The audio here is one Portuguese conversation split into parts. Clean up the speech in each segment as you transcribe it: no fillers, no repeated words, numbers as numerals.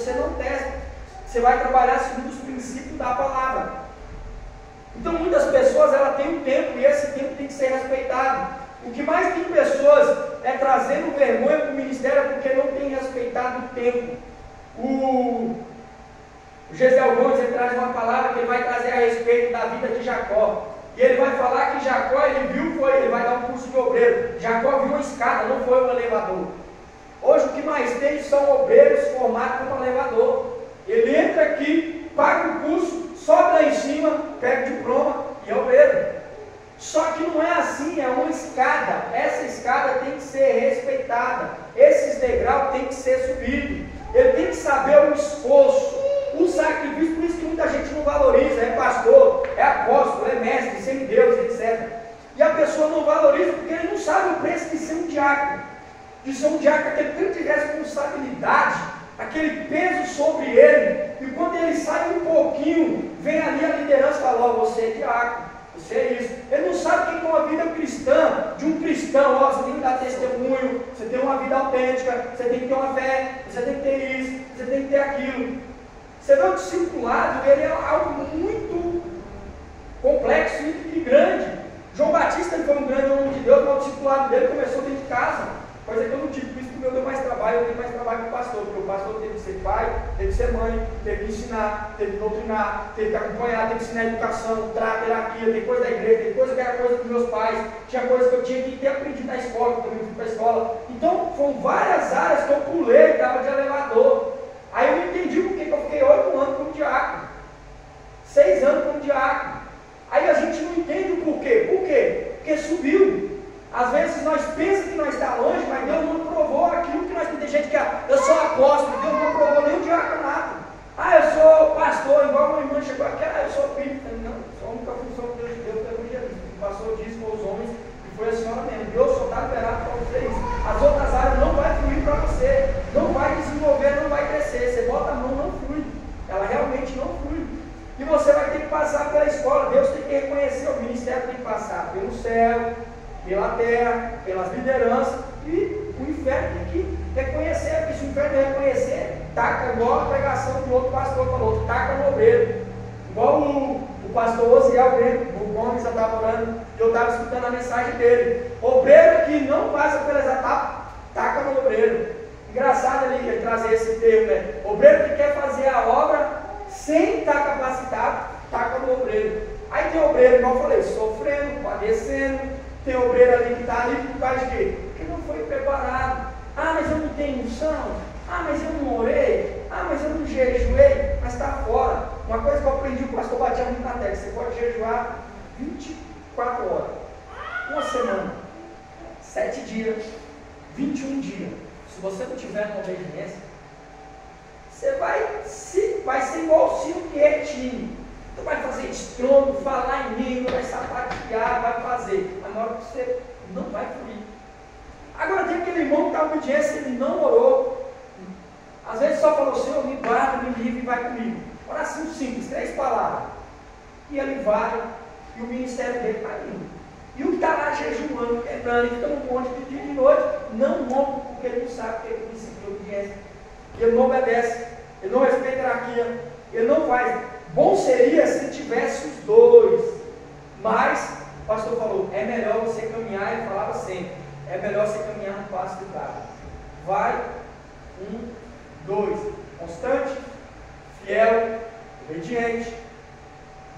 você não testa. Você vai trabalhar segundo os princípios da palavra. Então muitas pessoas elas têm um tempo e esse tempo tem que ser respeitado. O que mais tem pessoas trazendo vergonha para o ministério porque não tem respeitado o tempo. O Gesiel Gomes ele traz uma palavra que ele vai trazer a respeito da vida de Jacó. E ele vai falar que Jacó, ele vai dar um curso de obreiro. Jacó viu uma escada, não foi um elevador. Hoje o que mais tem são obreiros formados como elevador. Ele entra aqui, paga o curso, sobe lá em cima, pega o diploma e é obreiro. Só que não é assim, é uma escada. Essa escada tem que ser respeitada. Esses degraus tem que ser subido. Ele tem que saber o esforço, o sacrifício. Por isso que muita gente não valoriza. É pastor, é apóstolo, é mestre, semideus, etc. E a pessoa não valoriza porque ele não sabe o preço de ser um diácono. De ser um diácono, aquele tanto de responsabilidade, aquele peso sobre ele. E quando ele sai um pouquinho, vem ali a liderança e fala: ó, você é diácono. Você é isso. Ele não sabe que com uma vida cristã, de um cristão, ó, você tem que dar testemunho, você tem uma vida autêntica, você tem que ter uma fé, você tem que ter isso, você tem que ter aquilo. Você vê o discipulado, ele é algo muito complexo e grande. João Batista ele foi um grande homem de Deus, mas o discipulado dele começou dentro de casa. Coisa que eu não tive, por isso que eu deu mais trabalho, eu tenho mais trabalho que o pastor, porque o pastor teve que ser pai, teve que ser mãe, teve que ensinar, teve que doutrinar, teve que acompanhar, teve que ensinar educação, trato, hierarquia, tem coisa da igreja, tem coisa que era coisa dos meus pais, tinha coisa que eu tinha que ter aprendido na escola, que eu também fui para a escola. Então, foram várias áreas que eu pulei, estava de elevador. Aí eu não entendi por que eu fiquei 8 anos como diácono, 6 anos como diácono. Aí a gente não entende o porquê. Por quê? Porque subiu. Às vezes nós pensamos que nós estamos longe, mas Deus não provou aquilo que nós temos. Tem gente que eu sou apóstolo, Deus não provou nem o diaconato. Eu sou pastor, igual uma irmã chegou aqui, eu sou filho. Não, a única função que Deus te deu foi evangelista. O pastor disse para os homens que foi a senhora mesmo. Deus só está liberado para vocês. As outras áreas não vai fluir para você, não vai desenvolver, não vai crescer. Você bota a mão, não flui. Ela realmente não flui. E você vai ter que passar pela escola. Deus tem que reconhecer, o ministério tem que passar pelo céu, pela terra, pelas lideranças, e o inferno tem que reconhecer, porque se o inferno reconhecer, taca, igual a pregação que o outro pastor falou, taca no obreiro, igual o pastor Osiel Gomes estava orando, e eu estava escutando a mensagem dele: obreiro que não passa pelas etapas, taca no obreiro. Engraçado ele trazer esse termo, né? Obreiro que quer fazer a obra sem estar capacitado, taca no obreiro. Aí tem obreiro, como eu falei, sofrendo, padecendo. Tem obreiro ali que está ali por causa de quê? Porque não foi preparado. Mas eu não tenho unção. Mas eu não orei. Mas eu não jejuei. Mas está fora. Uma coisa que eu aprendi, o pastor batia muito na tela: você pode jejuar 24 horas, uma semana, 7 dias, 21 dias. Se você não tiver uma obediência, você vai ser igual o Ciro quietinho. Então vai fazer estrondo, falar em língua, vai sapatear, vai fazer. Mas na hora que você não vai fluir. Agora tem aquele irmão que está obediência, ele não orou. Às vezes só falou: Senhor, me guarda, me livre e vai comigo. Oração simples, 3 palavras. E ele vai, e o ministério dele está indo. E o que está lá jejuando, quebrando, fica no monte de dia e de noite, não monta, porque ele não sabe que ele precisa de obediência. Ele não obedece, ele não respeita a hierarquia, ele não faz. Bom seria se tivesse os dois, mas o pastor falou: é melhor você caminhar, ele falava sempre, é melhor você caminhar no passo do carro. Vai, 1, 2, constante, fiel, obediente,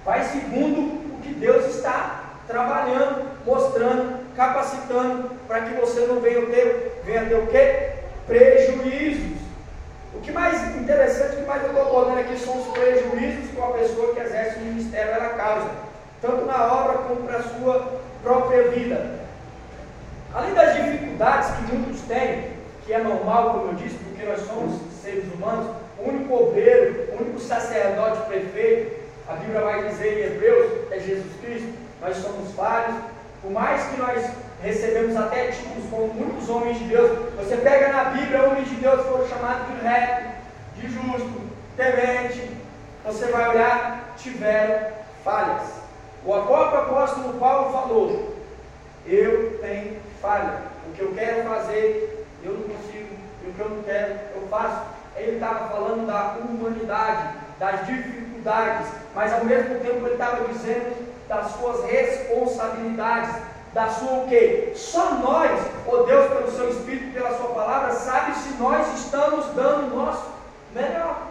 vai segundo o que Deus está trabalhando, mostrando, capacitando, para que você não venha ter o quê? Prejuízos. O que mais interessante, o que mais eu estou abordando aqui são os prejuízos que uma pessoa que exerce o ministério ela causa, tanto na obra como para a sua própria vida. Além das dificuldades que muitos têm, que é normal, como eu disse, porque nós somos seres humanos, o único obreiro, o único sacerdote prefeito, a Bíblia vai dizer em Hebreus, é Jesus Cristo. Nós somos falhos, por mais que nós recebemos até títulos como muitos homens de Deus. Você pega na Bíblia, homens de Deus foram chamados de reto, de justo, temente. Você vai olhar, tiveram falhas. O próprio apóstolo Paulo falou: eu tenho falha. O que eu quero fazer, eu não consigo. E o que eu não quero, eu faço. ele estava falando da humanidade, das dificuldades, mas ao mesmo tempo ele estava dizendo das suas responsabilidades, da sua o quê? Só nós, ó Deus, pelo seu Espírito, pela sua palavra, sabe se nós estamos dando o nosso melhor.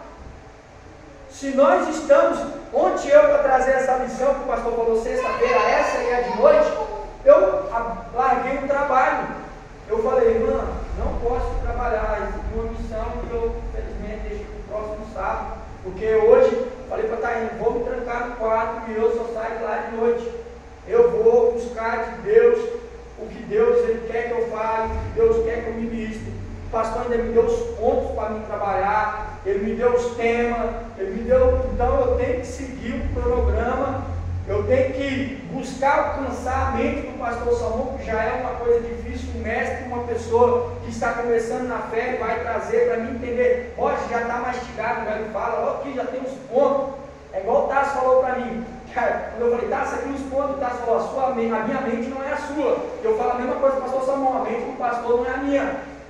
Se nós estamos, ontem eu para trazer essa lição que o pastor falou sexta-feira, essa e a de noite, eu larguei o trabalho. Eu falei, irmã, não posso trabalhar em uma missão que eu, infelizmente, deixei para o próximo sábado. Porque hoje, falei para Taína, vou me trancar no quarto e eu só saio de lá de noite. Eu vou buscar de Deus o que Deus ele quer que eu fale, o que Deus quer que eu ministre. O pastor ainda me deu os pontos para mim trabalhar, ele me deu os temas, ele me deu, então eu tenho que seguir o cronograma, eu tenho que buscar alcançar a mente do pastor Salmão, que já é uma coisa difícil, um mestre, uma pessoa que está começando na fé, ele vai trazer para mim entender, ó, já está mastigado, ele fala, ó, aqui já tem uns pontos, é igual o Tasso falou para mim, cara, quando eu falei, Tasso, aqui uns pontos, o Tasso falou, a minha mente não é a sua, eu falo a mesma coisa do pastor Salmão, a mente do pastor não é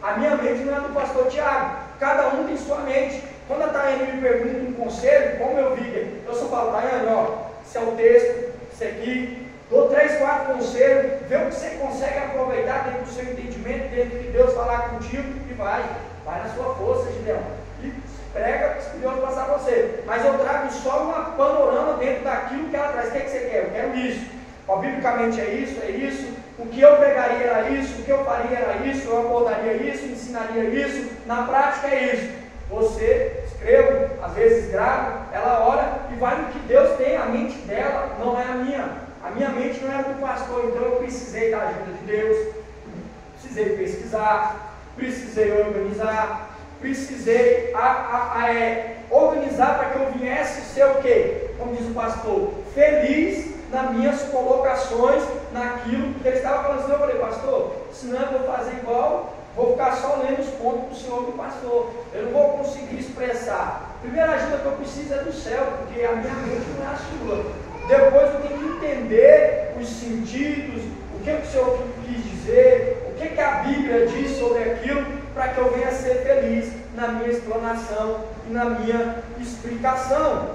a minha mente não é do pastor Tiago, cada um tem sua mente. Quando a Tayane me pergunta um conselho, como eu vi, eu só falo, Tayane, ó, esse é o texto, esse aqui, dou 3, 4 conselhos, vê o que você consegue aproveitar dentro do seu entendimento, dentro do que Deus falar contigo, e vai na sua força, Gideão, e prega o que Deus passar para você. Mas eu trago só um panorama dentro daquilo que ela traz. O que você quer? Eu quero isso. Ó, biblicamente é isso. O que eu pregaria era isso, o que eu faria era isso, eu abordaria isso, ensinaria isso, na prática é isso. Você escreva, às vezes grava, ela ora e vai no que Deus tem, a mente dela não é a minha. A minha mente não é do pastor, então eu precisei da ajuda de Deus, precisei pesquisar, precisei organizar, precisei organizar para que eu viesse ser o quê? Como diz o pastor, feliz nas minhas colocações, naquilo que ele estava falando assim. Eu falei, pastor, senão eu vou fazer igual, vou ficar só lendo os pontos do senhor do pastor, eu não vou conseguir expressar. A primeira ajuda que eu preciso é do céu, porque a minha mente não é a sua. Depois eu tenho que entender os sentidos, o que o senhor quis dizer, o que a Bíblia diz sobre aquilo, para que eu venha a ser feliz na minha explanação e na minha explicação.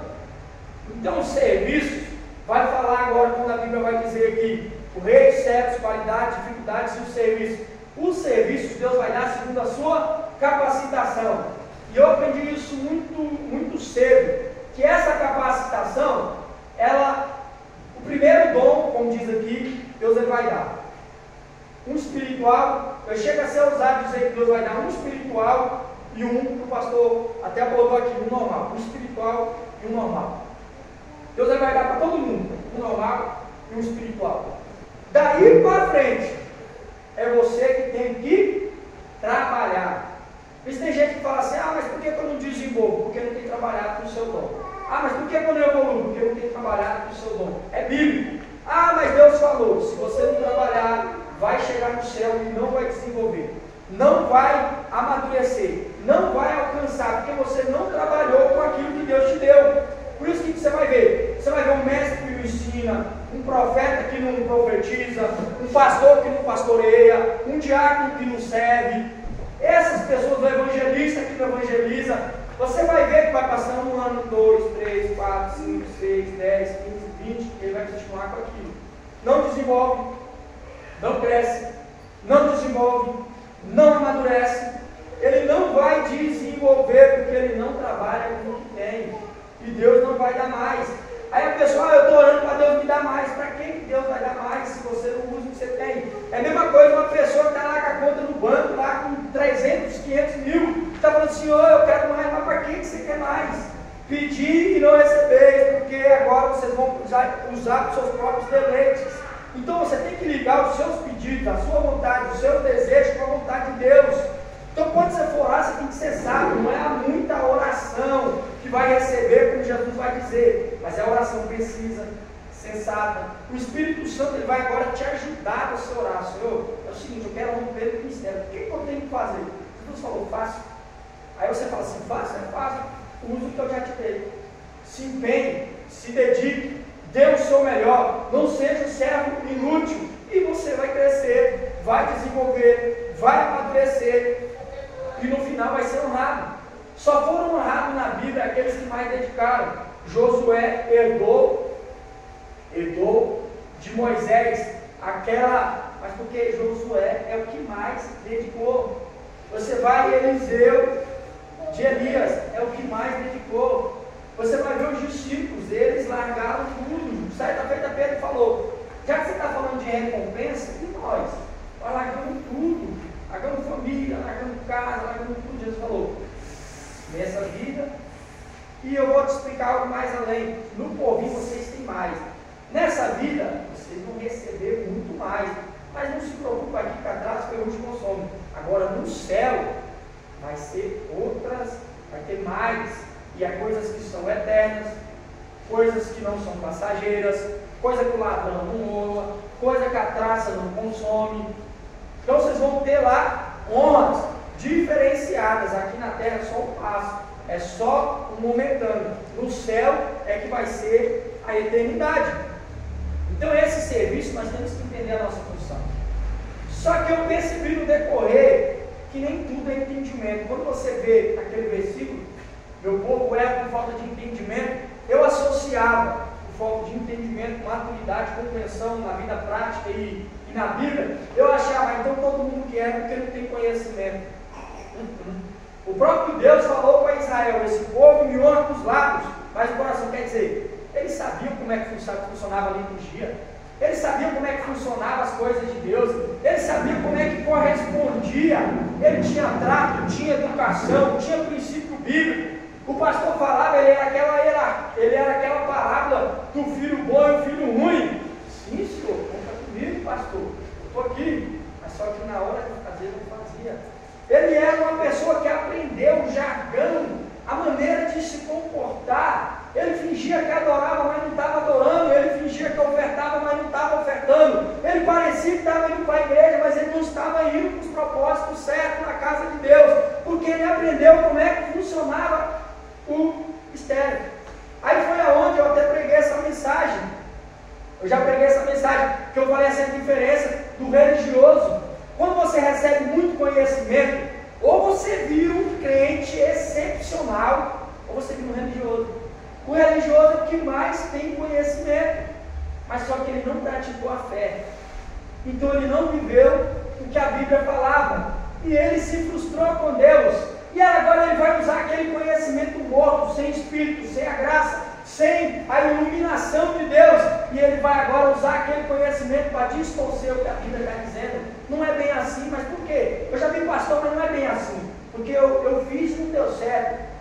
Então os serviços, vai falar agora quando a Bíblia vai dizer aqui, o rei, certos, qualidades, dificuldades e os serviços. Os serviços Deus vai dar segundo a sua capacitação. E eu aprendi isso muito cedo, que essa capacitação, o primeiro dom, como diz aqui, Deus ele vai dar. Um espiritual, eu chego a ser ousado dizer que Deus vai dar um espiritual e um que o pastor até abordou aqui, um normal. Um espiritual e um normal. Deus vai dar para todo mundo, um normal e um espiritual. Daí para frente, é você que tem que trabalhar. Por isso tem gente que fala assim, mas por que eu não desenvolvo? Porque eu não tenho trabalhado com o seu dom. Mas por que eu não evoluo? Porque eu não tenho trabalhado com o seu dom. É bíblico. Mas Deus falou, se você não trabalhar, vai chegar no céu e não vai desenvolver. Não vai amadurecer. Não vai alcançar, porque você não trabalhou com aquilo que Deus te deu. Por isso que você vai ver? Você vai ver um mestre que não ensina, um profeta que não profetiza, um pastor que não pastoreia, um diácono que não serve, essas pessoas, o evangelista que não evangeliza. Você vai ver que vai passando 1 ano, 2, 3, 4, 5, 6, 10, 15, 20, ele vai continuar com aquilo. Não desenvolve, não cresce, não desenvolve, não amadurece. Ele não vai desenvolver porque ele não trabalha com o que tem. E Deus não vai dar mais. Aí a pessoa, eu estou orando para Deus me dar mais. Para quem que Deus vai dar mais se você não usa o que você tem? É a mesma coisa uma pessoa que está lá com a conta no banco, lá com 300, 500 mil, está falando, Senhor, eu quero mais, mas para quem que você quer mais? Pedir e não receber, porque agora vocês vão usar os seus próprios deleites. Então você tem que ligar os seus pedidos, a sua vontade, os seus desejos com a vontade de Deus. Então quando você for orar, você tem que ser sábio, não é muita oração que vai receber, como Jesus vai dizer, mas é a oração precisa, sensata. O Espírito Santo ele vai agora te ajudar a você orar. Senhor, é o seguinte, eu quero romper o mistério, o que eu tenho que fazer? Jesus falou, fácil. Aí você fala assim, fácil? É fácil. Use o que eu já te dei. Se empenhe, se dedique, dê o seu melhor, não seja um servo inútil, e você vai crescer, vai desenvolver, vai amadurecer, e no final vai ser honrado. Só foram honrados na Bíblia aqueles que mais dedicaram. Josué herdou de Moisés mas porque Josué é o que mais dedicou. Você vai em Eliseu de Elias, é o que mais dedicou. Você vai ver os discípulos, eles largaram tudo. Certa feita Pedro falou, já que você está falando de recompensa, e nós? Nós largamos tudo, largamos família, largamos casa, largamos tudo. Jesus falou, nessa vida, e eu vou te explicar algo mais além. No porvir vocês têm mais. Nessa vida, vocês vão receber muito mais. Mas não se preocupe aqui que a traça ferrugem consome. Agora no céu, vai ser outras, vai ter mais. E há coisas que são eternas, coisas que não são passageiras, coisa que o ladrão não rouba, coisa que a traça não consome. Então vocês vão ter lá honras diferenciadas. Aqui na terra é só um passo, é só um momentâneo. No céu é que vai ser a eternidade. Então esse serviço nós temos que entender a nossa função. Só que eu percebi no decorrer que nem tudo é entendimento. Quando você vê aquele versículo, meu povo é por falta de entendimento, eu associava por falta de entendimento, maturidade, compreensão na vida prática e na Bíblia. Eu achava, então todo mundo que é porque não tem conhecimento. O próprio Deus falou para Israel, esse povo me honra com os lábios, mas o coração, quer dizer, eles sabiam como é que funcionava a liturgia, eles sabiam como é que funcionavam as coisas de Deus, eles sabiam como é que correspondia, ele tinha trato, tinha educação, tinha princípio bíblico. O pastor falava, ele era aquela parábola do filho bom e o filho ruim. Sim, senhor, conta comigo, pastor, eu estou aqui, mas só que na hora de fazer, não fazia. Ele era uma pessoa que aprendeu o jargão, a maneira de se comportar. Ele fingia que adorava, mas não estava adorando. Ele fingia que ofertava, mas não estava ofertando. Ele parecia que estava indo para a igreja, mas ele não estava indo com os propósitos certos na casa de Deus, porque ele aprendeu como é que funcionava o mistério. Aí foi aonde eu até preguei essa mensagem. Eu já preguei essa mensagem, que eu falei essa diferença do religioso. Quando você recebe muito conhecimento, ou você vira um crente excepcional, ou você vira um religioso. O religioso é o que mais tem conhecimento, mas só que ele não praticou a fé. Então ele não viveu o que a Bíblia falava. E ele se frustrou com Deus. E agora ele vai usar aquele conhecimento morto, sem espírito, sem a graça, sem a iluminação de Deus. E ele vai agora usar aquele conhecimento para distorcer o que a Bíblia está dizendo. Não é bem assim, mas por quê? Eu já vi pastor, mas não é bem assim. Porque eu fiz e não deu certo.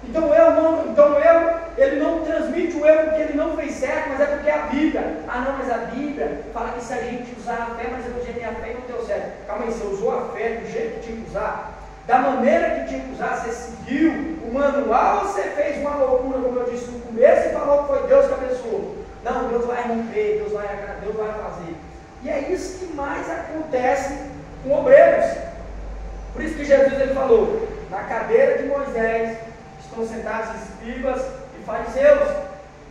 Ele não transmite o erro porque ele não fez certo, mas é porque a Bíblia. Mas a Bíblia fala que se a gente usar a fé, mas eu usei minha fé e não deu certo. Calma aí, você usou a fé do jeito que tinha que usar, da maneira que tinha que usar, você seguiu o manual ou você fez uma loucura, como eu disse no começo, e falou que foi Deus que abençoou? Não, Deus vai romper, Deus vai fazer. E é isso que mais acontece com obreiros. Por isso que Jesus ele falou, na cadeira de Moisés estão sentados escribas e fariseus,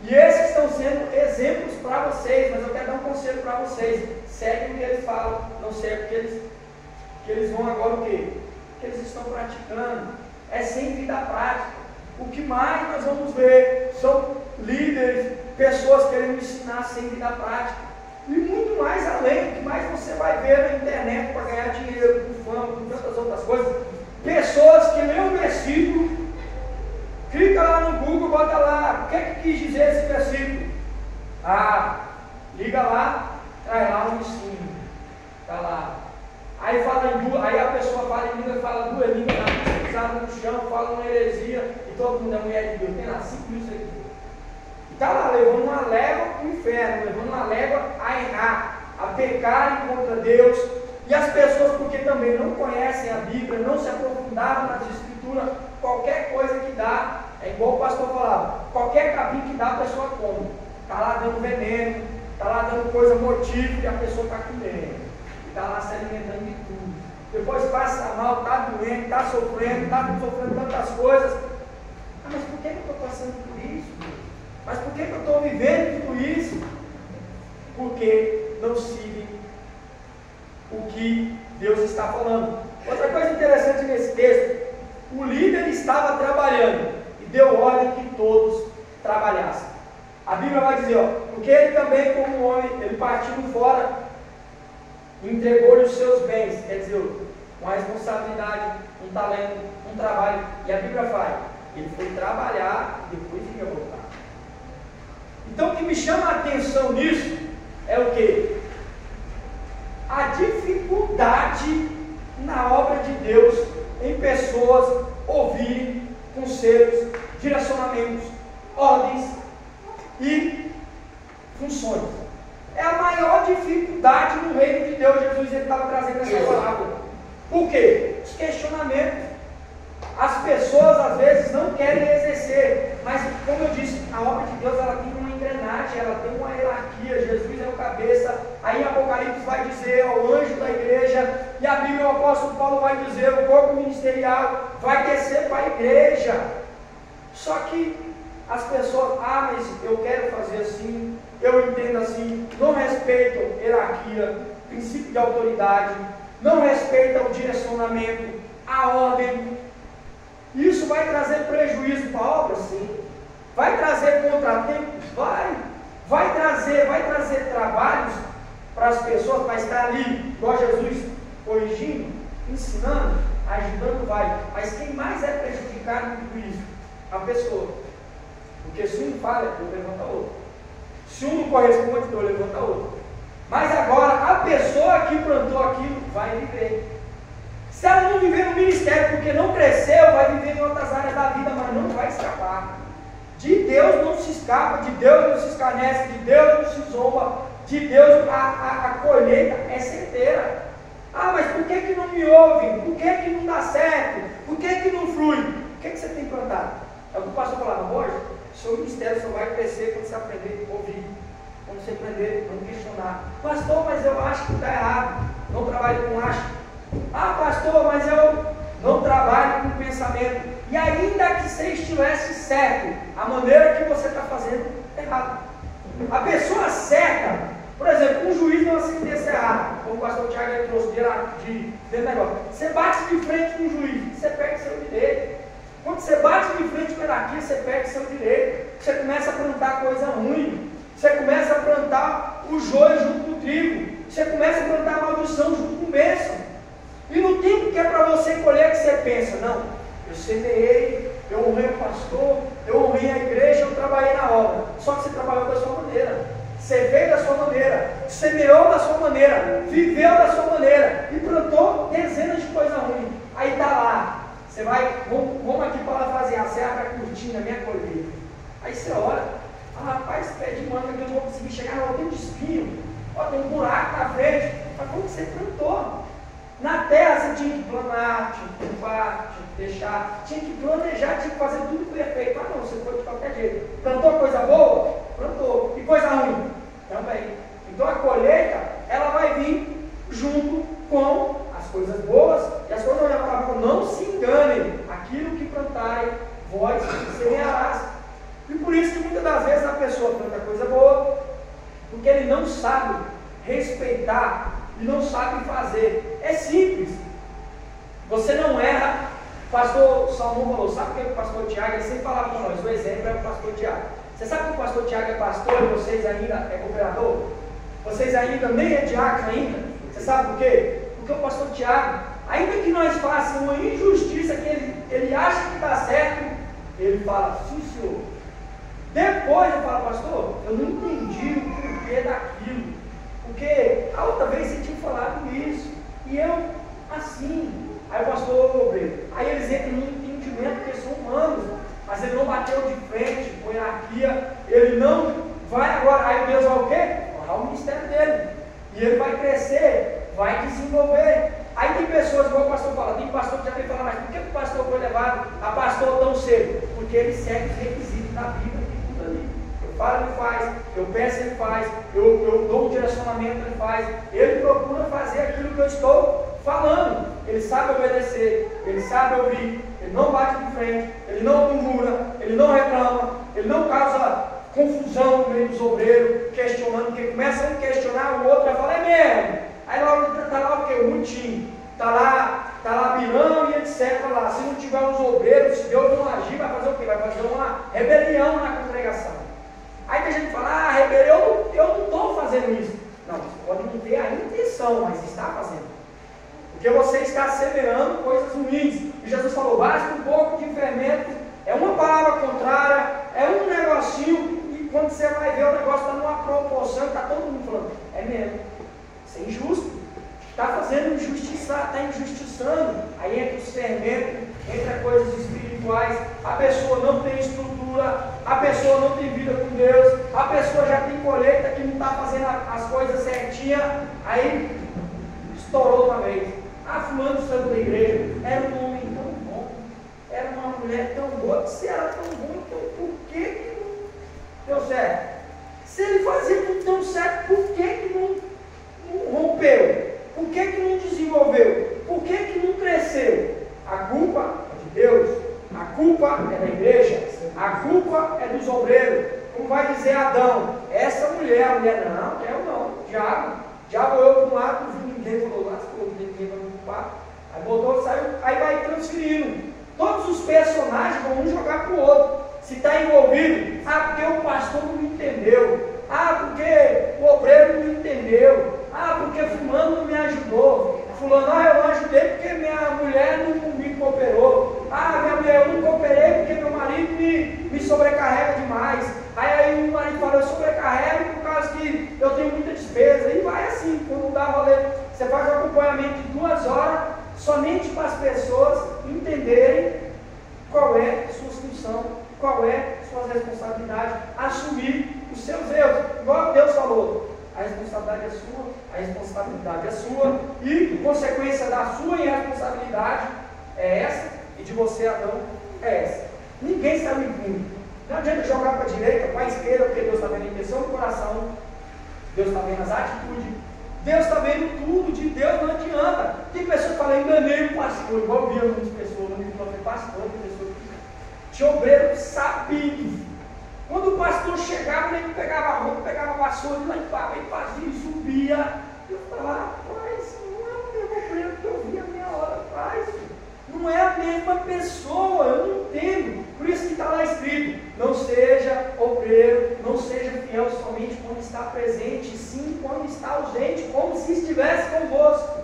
e esses estão sendo exemplos para vocês. Mas eu quero dar um conselho para vocês: seguem o que eles falam, não seguem o que eles vão agora o quê? O que eles estão praticando, é sem vida prática. O que mais nós vamos ver são líderes, pessoas querendo ensinar sem vida prática, e muito mais além. O que mais você vai ver na internet para ganhar dinheiro, com fama, com tantas outras coisas, pessoas que lêem um versículo, clica lá no Google, bota lá, o que é que quis dizer esse versículo? Liga lá, traz lá um ensino, está lá. Aí a pessoa fala em língua, fala duas línguas, pisada no chão, fala uma heresia, e todo mundo é mulher de Deus, tem lá 5 mil seguidores. E está lá, levando uma légua para o inferno, levando uma légua a errar, a pecar contra Deus. E as pessoas, porque também não conhecem a Bíblia, não se aprofundaram nas Escrituras, qualquer coisa que dá, é igual o pastor falava, qualquer capim que dá, a pessoa come. Está lá dando veneno, está lá dando coisa mortífera e a pessoa está comendo. Está lá se alimentando de tudo. Depois passa mal, está doente, está sofrendo tantas coisas. Mas por que eu estou passando por isso? Mas por que eu estou vivendo tudo isso? Porque não sigo o que Deus está falando. Outra coisa interessante nesse texto, o líder estava trabalhando e deu ordem que todos trabalhassem. A Bíblia vai dizer, porque ele também, como homem, ele partiu fora, entregou-lhe os seus bens, quer dizer, uma responsabilidade, um talento, um trabalho, e a Bíblia fala, ele foi trabalhar e depois ia voltar. Então o que me chama a atenção nisso é o quê? A dificuldade na obra de Deus em pessoas ouvirem conselhos, direcionamentos, ordens e funções. É a maior dificuldade no reino de Deus. Jesus estava trazendo essa palavra. Por quê? Os questionamentos. As pessoas às vezes não querem exercer, mas como eu disse, a obra de Deus ela tem uma engrenagem, ela tem uma hierarquia. Jesus é o cabeça. Aí em Apocalipse vai dizer ao anjo da igreja, e a Bíblia, o apóstolo Paulo vai dizer, o corpo ministerial vai descer para a igreja. Só que as pessoas, mas eu quero fazer assim, eu entendo assim, não respeitam hierarquia, princípio de autoridade, não respeitam o direcionamento, a ordem. Isso vai trazer prejuízo para a obra? Sim. Vai trazer contratempos? Vai trazer trabalhos para as pessoas, para estar ali, igual Jesus, corrigindo, ensinando, ajudando, vai. Mas quem mais é prejudicado em tudo isso? A pessoa. Porque se um fala, Deus levanta outro. Se um não corresponde, Deus levanta outro. Mas agora, a pessoa que plantou aquilo vai viver. Se ela não viver no ministério porque não cresceu, vai viver em outras áreas da vida, mas não vai escapar. De Deus não se escapa, de Deus não se escarnece, de Deus não se zomba, de Deus a colheita é certeira. Mas por que não me ouvem? Por que não dá certo? Por que não flui? O que você tem plantado? É o que o pastor falava, Borges, seu ministério só vai crescer quando você aprender a ouvir, quando você aprender a não questionar. Pastor, mas eu acho que está errado, não trabalho com acho. Pastor, mas eu não trabalho com pensamento. E ainda que você estivesse certo, a maneira que você está fazendo é errada. A pessoa certa, por exemplo, um juiz não sentença errada, como o pastor Tiago trouxe de negócio. Você bate de frente com o juiz, você perde seu direito. Quando você bate de frente com a hierarquia, você perde seu direito. Você começa a plantar coisa ruim. Você começa a plantar o joio junto com o trigo. Você começa a plantar a maldição junto com bênção. E no tempo que é para você colher, que você pensa, não, eu semeei, eu honrei o pastor, eu honrei a igreja, eu trabalhei na obra. Só que você trabalhou da sua maneira, você veio da sua maneira, semeou da sua maneira, viveu da sua maneira e plantou dezenas de coisas ruins. Aí está lá, você vai, vamos aqui parafrasear, você abre a cortina, minha colheita. Aí você olha, rapaz, pé de manga que eu não vou conseguir chegar, não, tem um espinho, tem um buraco na frente. Mas como você plantou? Na terra você tinha que planar, tinha que limpar, tinha que deixar, tinha que planejar, tinha que fazer tudo perfeito. Não, você foi de qualquer jeito. Plantou coisa boa? Plantou. E coisa ruim? Também. Então a colheita, ela vai vir junto com as coisas boas e as coisas ruins. A palavra não se enganem, aquilo que plantarem, vós semearás. E por isso que muitas das vezes a pessoa planta coisa boa, porque ele não sabe respeitar e não sabe fazer. É simples. Você não erra. O pastor Salmão falou, sabe o que o pastor Tiago, ele sempre falava para nós, o exemplo é o pastor Tiago. Você sabe que o pastor Tiago é pastor e vocês ainda é cooperador? Vocês ainda nem é diácono ainda? Você sabe por quê? Porque o pastor Tiago, ainda que nós façamos uma injustiça que ele acha que está certo, ele fala, sim senhor. Depois eu falo, pastor, eu não entendi o porquê daquilo. Porque a outra vez você tinha falado isso, e eu, assim. Aí o pastor, aí eles entram no entendimento, porque são humanos, mas ele não bateu de frente com a hierarquia, ele não vai agora, aí Deus vai o quê? Honrar o ministério dele, e ele vai crescer, vai desenvolver. Aí tem pessoas, igual o pastor fala, tem pastor que já vem falar, mas por que o pastor foi levado a pastor tão cedo? Porque ele segue os requisitos da Bíblia. Eu falo, ele faz, eu peço, ele faz, eu dou um direcionamento, ele faz, ele procura fazer aquilo que eu estou falando, ele sabe obedecer, ele sabe ouvir, ele não bate de frente, ele não murmura, ele não reclama, ele não causa confusão no meio dos obreiros, questionando, porque começa a questionar o outro, vai falar, é mesmo, aí logo está lá o quê? O mutinho, está lá está lá Birão e etc. Lá. Se não tiver os obreiros, se Deus não agir, vai fazer o quê? Vai fazer uma rebelião na congregação. Aí tem gente que fala, rebelião, eu não estou fazendo isso. Não, você pode não ter a intenção, mas está fazendo. Porque você está semeando coisas ruins. E Jesus falou, basta um pouco de fermento, é uma palavra contrária, é um negocinho, e quando você vai ver o negócio está numa proporção, está todo mundo falando, é mesmo, isso é injusto. Está fazendo injustiça, está injustiçando. Aí entra os fermentos, entra coisas espirituais. A pessoa não tem estrutura, a pessoa não tem vida com Deus, a pessoa já tem colheita que não está fazendo as coisas certinhas. Aí estourou uma vez. Fulano santo da igreja era um homem tão bom, era uma mulher tão boa. Se era tão bom, então por que não deu certo? Se ele fazia tudo tão certo, por que não rompeu? Por que não desenvolveu? Por que não cresceu? A culpa é de Deus, a culpa é da igreja, a culpa é dos obreiros. Como vai dizer Adão, essa mulher, a mulher não, quero não, diabo olhou para um lado, não viu ninguém, falou, ninguém vai me culpar. Aí botou, saiu, aí vai transferindo. Todos os personagens vão um jogar para o outro. Se está envolvido, porque o pastor não entendeu, porque o obreiro não entendeu, porque fulano não me ajudou, fulano, eu não ajudei porque minha mulher não me cooperou, minha mulher, eu não cooperei porque meu marido me sobrecarrega demais, aí o marido fala, eu sobrecarrego por causa que eu tenho muita despesa, e vai assim, quando dá rolê, você faz um acompanhamento de 2 horas, somente para as pessoas entenderem qual é a sua função, qual é a sua responsabilidade, assumir os seus erros, igual Deus falou, a responsabilidade é sua, a responsabilidade é sua, e consequência da sua irresponsabilidade é essa, e de você, Adão, é essa. Ninguém está impune. Não adianta jogar para a direita, para a esquerda, porque Deus está vendo a intenção do coração, Deus está vendo as atitudes, Deus está vendo tudo, de Deus não adianta. Tem pessoas que falam, enganei o pastor, igual eu via muitas pessoas, não me falei pastor, tem pessoas que tinha obreiro sabido. Quando o pastor chegava, ele pegava a roupa, pegava a vassoura, e limpava, e fazia, e subia. Eu falava, rapaz, não é o mesmo obreiro que eu vi a meia hora atrás. Não é a mesma pessoa, eu não entendo. Por isso que está lá escrito, não seja obreiro, não seja fiel somente quando está presente, sim quando está ausente, como se estivesse convosco.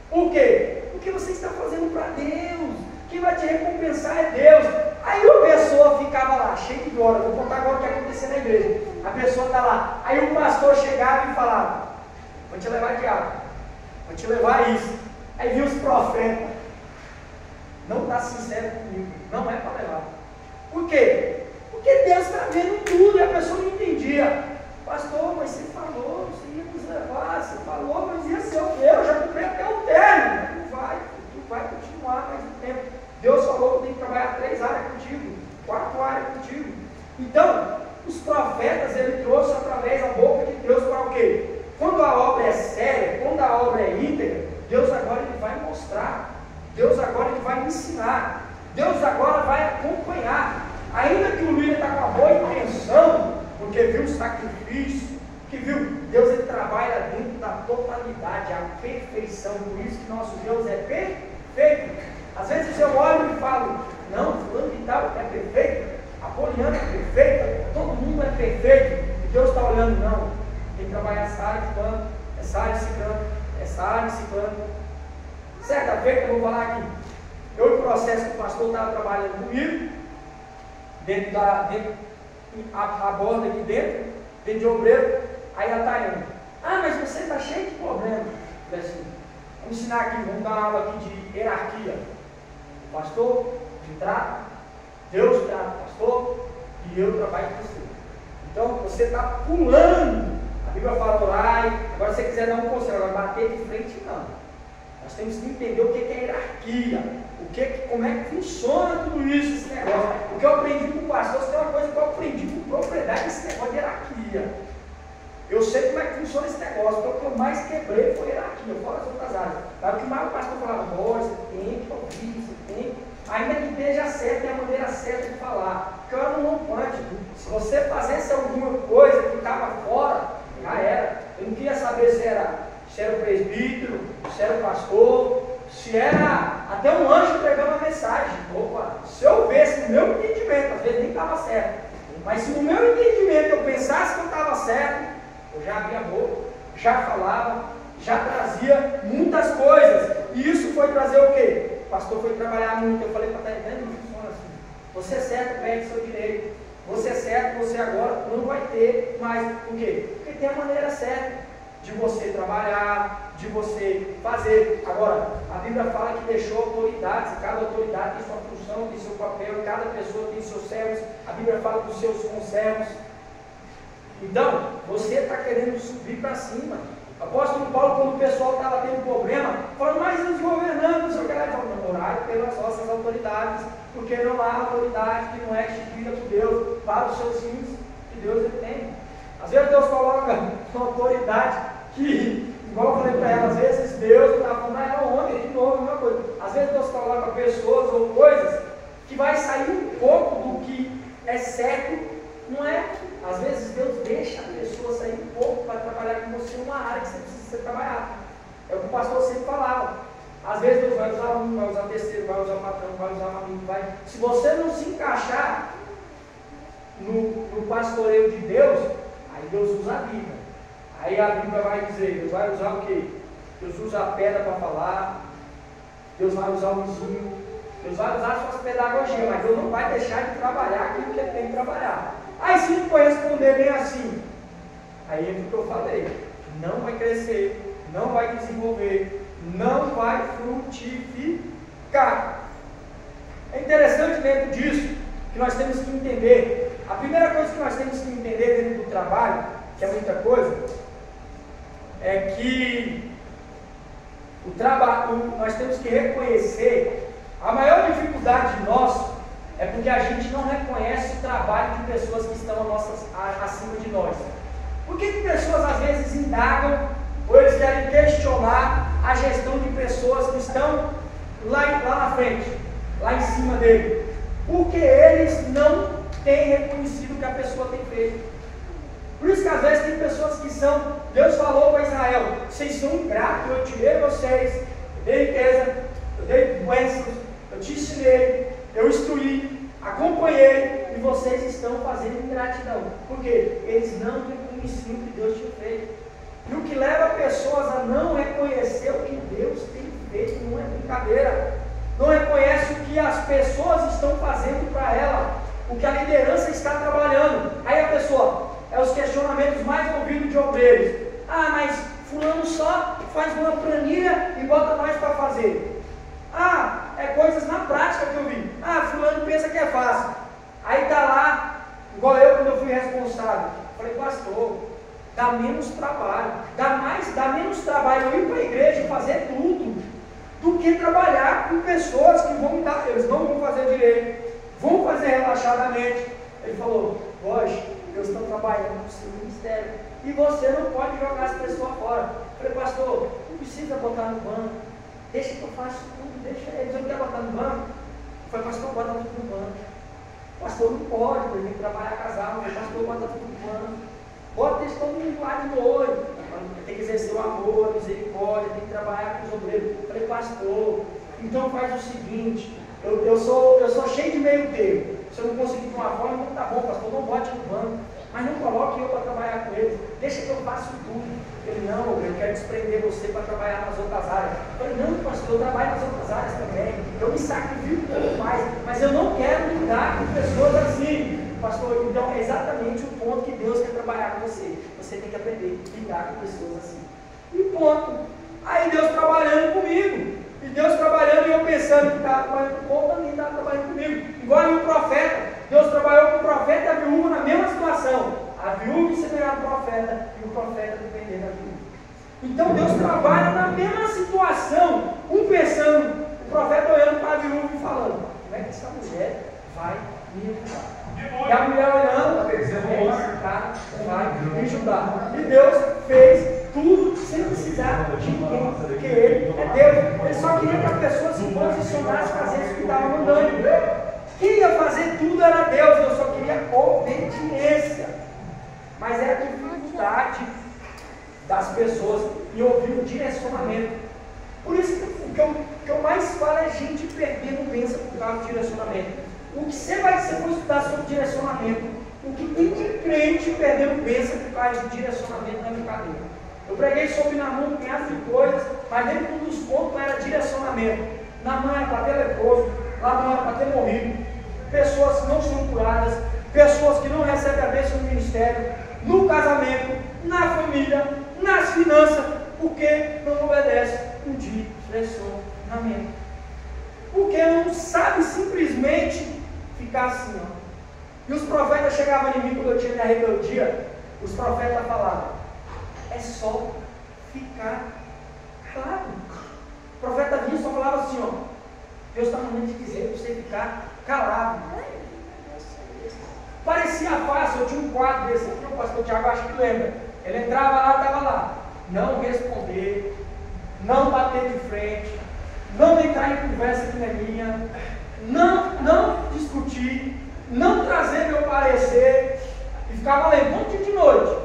Por quê? Porque você está fazendo para Deus. Quem vai te recompensar é Deus. Aí a pessoa ficava lá, cheia de glória. Vou contar agora o que aconteceu na igreja. A pessoa está lá. Aí o pastor chegava e falava, vou te levar diabo, vou te levar isso. Aí viu os profetas. Não está sincero comigo, não é para levar. Por quê? Porque Deus está vendo tudo e a pessoa não entendia. Pastor, mas você falou, você ia nos levar, você falou, mas ia ser o quê? Eu já comprei até o terno. Não vai, tu vai continuar mais um tempo. Deus falou que eu tenho que trabalhar 3 áreas contigo, 4 áreas contigo. Então, os profetas ele trouxe através da boca de Deus para o quê? Quando a obra é séria, quando a obra é íntegra, Deus agora ele vai mostrar, Deus agora ele vai ensinar, Deus agora vai acompanhar. Ainda que o líder está com a boa intenção, porque viu o sacrifício, que viu, Deus ele trabalha dentro da totalidade, a perfeição. Por isso que nosso Deus é perfeito. Às vezes eu olho e falo, não, fulano de tal é perfeito, a Poliana é perfeita, todo mundo é perfeito. E Deus está olhando, não, tem que trabalhar essa área de plano, essa área de ciclano, essa área de ciclano. Certa feita, eu vou falar aqui, eu e o processo que o pastor estava trabalhando comigo, a borda aqui dentro de obreiro, aí a Tayane, mas você está cheio de problemas. Eu falei assim, vamos ensinar aqui, vamos dar uma aula aqui de hierarquia. O pastor te trata, Deus trata o pastor e eu trabalho com você. Então você está pulando. A Bíblia fala orai, agora se você quiser dar um conselho, agora bater de frente não. Nós temos que entender o que é hierarquia. Como é que funciona tudo isso, esse negócio. O que eu aprendi com o pastor, se tem uma coisa que eu aprendi com propriedade, esse negócio de hierarquia. Eu sei como é que funciona esse negócio, porque o que eu mais quebrei foi hierarquia, fora as outras áreas. Mas o que mais o pastor falava, você tem que ouvir, você tem, ainda que esteja certo, é a maneira certa de falar. Porque eu não pode. Se você fizesse alguma coisa que estava fora, já era. Eu não queria saber se era o presbítero, se era o pastor, se se era até um anjo pregando a mensagem. Opa, se eu visse no meu entendimento, às vezes nem estava certo, mas se no meu entendimento eu pensasse que eu estava certo, eu já abria a boca, já falava, já trazia muitas coisas. E isso foi trazer o quê? O pastor foi trabalhar muito. Eu falei para ele, não funciona assim. Você é certo, pede seu direito. Você é certo, você agora não vai ter mais. Por quê? Porque tem a maneira certa de você trabalhar, de você fazer. Agora, a Bíblia fala que deixou autoridades, e cada autoridade tem sua função, tem seu papel, cada pessoa tem seus servos. A Bíblia fala dos seus conservos. Então, você está querendo subir para cima. O apóstolo Paulo, quando o pessoal estava tendo problema, falou, mas os governantes, eu quero falar, orar pelas nossas autoridades, porque não há autoridade que não é instituída por Deus para os seus fins que Deus ele tem. Às vezes Deus coloca uma autoridade que, igual eu falei para ela, às vezes Deus está falando, era homem, de novo, a mesma coisa. Às vezes Deus coloca pessoas ou coisas que vai sair um pouco do que é certo, não é? Às vezes Deus deixa a pessoa sair um pouco para trabalhar com você numa área que você precisa trabalhar. É o que o pastor sempre falava. Às vezes Deus vai usar um, vai usar terceiro, vai usar patrão, vai usar um amigo, vai. Se você não se encaixar no pastoreio de Deus, aí Deus usa a Bíblia. Aí a Bíblia vai dizer, Deus vai usar o quê? Deus usa a pedra para falar, Deus vai usar o vizinho, Deus vai usar as suas pedagogias, mas Deus não vai deixar de trabalhar aquilo que Ele tem que trabalhar. Aí se não for responder bem assim, aí é o que eu falei, não vai crescer, não vai desenvolver, não vai frutificar. É interessante dentro disso, que nós temos que entender, a primeira coisa que nós temos que entender dentro do trabalho, que é muita coisa, é que o trabalho, nós temos que reconhecer, a maior dificuldade nossa é porque a gente não reconhece o trabalho de pessoas que estão acima de nós. Por que pessoas às vezes indagam, ou eles querem questionar a gestão de pessoas que estão lá na frente, lá em cima dele? Porque eles não têm reconhecido o que a pessoa tem feito. Por isso que às vezes tem pessoas que são, Deus falou para Israel, vocês são ingratos, eu tirei vocês, eu dei riqueza, eu dei bênçãos, eu te ensinei, eu instruí, acompanhei, e vocês estão fazendo ingratidão. Por quê? Eles não reconheciam o que Deus tinha feito. E o que leva pessoas a não reconhecer o que Deus tem feito não é brincadeira. Não reconhece o que as pessoas estão fazendo para ela, o que a liderança está trabalhando. Aí a pessoa, é os questionamentos mais ouvidos de obreiros. Ah, mas fulano só faz uma planilha e bota nós para fazer. Ah, é coisas na prática que eu vi. Ah, fulano pensa que é fácil. Aí está lá, igual eu quando eu fui responsável. Falei, pastor, dá menos trabalho. Dá menos trabalho eu ir para a igreja e fazer tudo, do que trabalhar com pessoas que vão dar, eles não vão fazer direito, vão fazer relaxadamente. Ele falou, lógico, Deus está trabalhando no seu ministério. E você não pode jogar as pessoas fora. Eu falei, pastor, não precisa botar no banco. Deixa que eu faço tudo, deixa eles. Eu não quero botar no banco. Eu falei, pastor, bota tudo no banco. Pastor, não pode, porque tem que trabalhar casal. Pastor, bota tudo no banco. Bota deixa todo mundo lá de molho. Tem que exercer o amor, a misericórdia, tem que trabalhar com os obreiros. Eu falei, pastor, então faz o seguinte, eu sou cheio de meio termo. Se eu não conseguir de uma forma, então tá bom, pastor, não bote no banco. Mas não coloque eu para trabalhar com eles. Deixa que eu faço tudo. Ele, não, eu quero desprender você para trabalhar nas outras áreas. Eu falei, não, pastor, eu trabalho nas outras áreas também. Eu me sacrifico um pouco mais, mas eu não quero lidar com pessoas assim. Pastor, então é exatamente o ponto que Deus quer trabalhar com você. Você tem que aprender a lidar com pessoas assim. E ponto. Aí Deus trabalhando comigo. E Deus trabalhando e eu pensando que estava trabalhando com o povo, também estava trabalhando comigo. Igual aí o profeta. Deus trabalhou com o profeta e a viúva na mesma situação. A viúva semelhante ao profeta e o profeta dependendo da viúva. Então Deus trabalha na mesma situação. Um pensando, o profeta olhando para a viúva e falando, como é que essa mulher vai me ajudar? E a mulher olhando, esse cara vai me ajudar. E Deus fez tudo sem precisar de ninguém, porque Ele é Deus. Ele só queria que a pessoa se posicionasse para fazer isso que estava mandando. Quem ia fazer tudo era Deus, eu só queria obediência. Mas é a dificuldade das pessoas em ouvir o direcionamento. Por isso que que eu mais falo é gente perdendo bênção por causa do direcionamento. O que você vai for estudar sobre direcionamento, o que tem de crente perdendo bênção por causa de direcionamento na brincadeira. Eu preguei sobre Naamã, um punhado de coisas, mas dentro de um dos pontos era direcionamento. Naamã era para ter leproso, Naamã era para ter morrido, pessoas que não são curadas, pessoas que não recebem a bênção no ministério, no casamento, na família, nas finanças, porque não obedece um direcionamento. Porque não sabe simplesmente ficar assim, ó. E os profetas chegavam em mim quando eu tinha minha rebeldia, os profetas falavam, é só ficar calado. O profeta vinha e só falava assim, ó, Deus está mandando te dizer para você ficar calado. Parecia fácil, eu tinha um quadro desse aqui, o pastor Tiago acho que lembra. Ele entrava lá, estava lá. Não responder, não bater de frente, não entrar em conversa que não é minha, não discutir, não trazer meu parecer, e ficava lendo um monte de noite.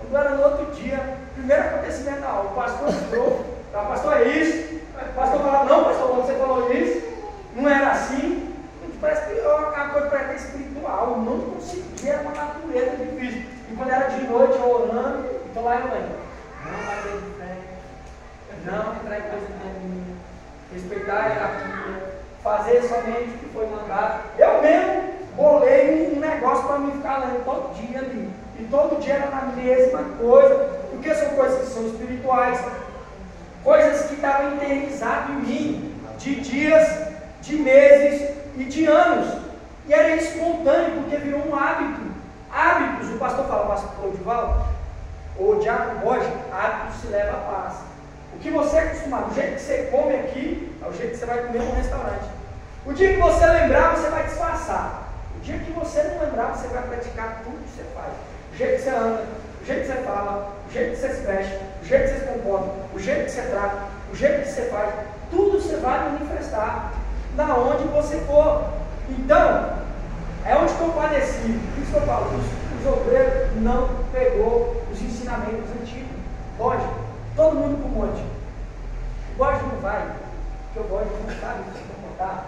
Quando era no outro dia, primeiro acontecimento da aula, o pastor entrou, pastor, é isso? O pastor falava, não, pastor, quando você falou isso, não era assim. Parece que a coisa parece espiritual, eu não conseguia, era uma natureza difícil. E quando era de noite, eu orando, então lá eu lembro, não bater de frente, não entrar em coisa minha, respeitar a hierarquia, fazer somente o que foi mandado. Eu mesmo bolei um negócio para mim ficar lendo todo dia ali. E todo dia era na mesma coisa, porque são coisas que são espirituais, coisas que estavam internalizadas em mim, de dias, de meses e de anos. E era espontâneo, porque virou um hábito. Hábitos, o pastor fala, pastor Divaldo, ou Diácono Borges, hábitos se leva à paz. O que você é acostumado, o jeito que você come aqui, é o jeito que você vai comer num restaurante. O dia que você lembrar, você vai disfarçar. O dia que você não lembrar, você vai praticar tudo que você faz. O jeito que você anda, o jeito que você fala, o jeito que você se veste, o jeito que você se comporta, o jeito que você trata, o jeito que você faz, tudo você vai manifestar na onde você for. Então, é onde que eu padeci. Por isso que eu falo, os obreiros não pegou os ensinamentos antigos. Pode, todo mundo para o monte. O bode não vai, porque o bode não sabe se comportar.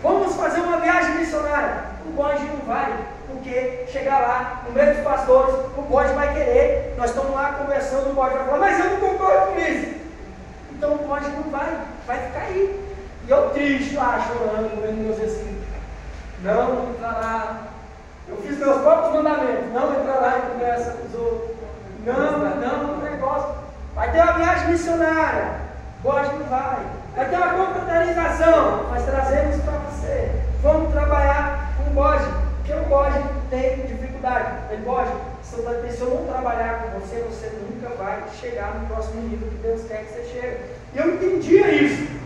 Vamos fazer uma viagem missionária. O bode não vai, porque chegar lá, no meio dos pastores, o bode vai querer. Nós estamos lá conversando, o bode vai falar, mas eu não concordo com isso. Então o bode não vai ficar aí. E eu triste lá, chorando, vendo meus assim, não entrará. Eu fiz meus próprios mandamentos, não entrará em conversa com os outros. Não, negócio. Vai ter uma viagem missionária, bode não vai. Vai ter uma confraternização, nós trazemos para você. Vamos trabalhar com o bode, porque o bode tem dificuldade. Ele bode, se eu não trabalhar com você, você nunca vai chegar no próximo nível que Deus quer que você chegue. E eu entendia isso.